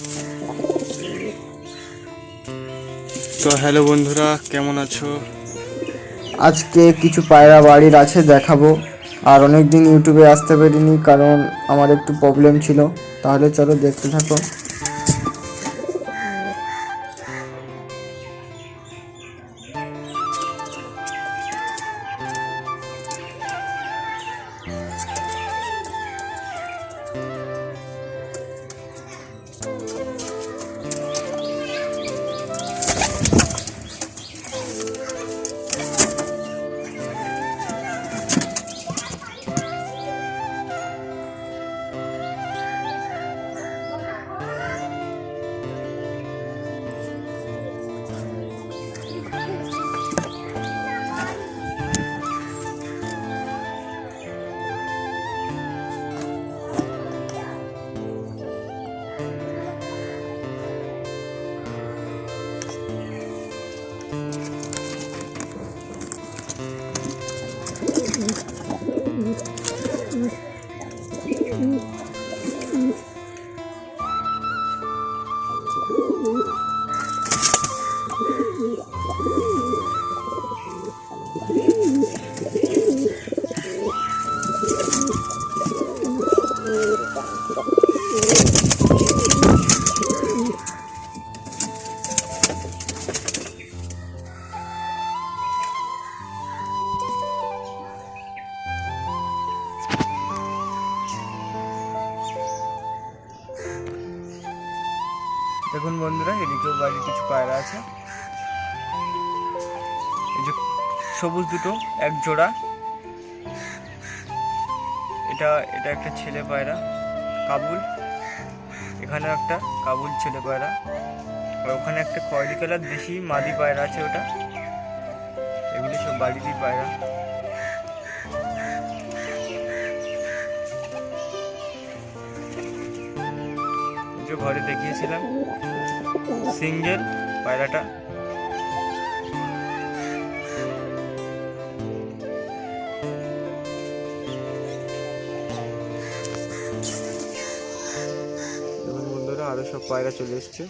তো হ্যালো বন্ধুরা, কেমন আছো? আজকে কিছু পায়রা বাড়ির আছে দেখাবো। আর অনেক দিন ইউটিউবে আসতে পারিনি কারণ আমার একটু প্রবলেম ছিল। তাহলে চলো দেখতে থাকো। দেখুন বন্ধুরা, এদিকেও বাড়ির কিছু পায়রা আছে। এই যে সবুজ দুটো এক জোড়া, এটা এটা একটা ছেলে পায়রা কাবুল। এখানে একটা কাবুল ছেলে পায়রা, আর ওখানে একটা খয়েরি কালার দেশি মাদি পায়রা আছে। ওটা এগুলি সব বাড়িরই পায়রা। যে ঘরে দেখিয়েছিলাম সিঙ্গেল পায়রাটা, দেখুন বন্ধুরা, আরো সব পায়রা চলে এসছে।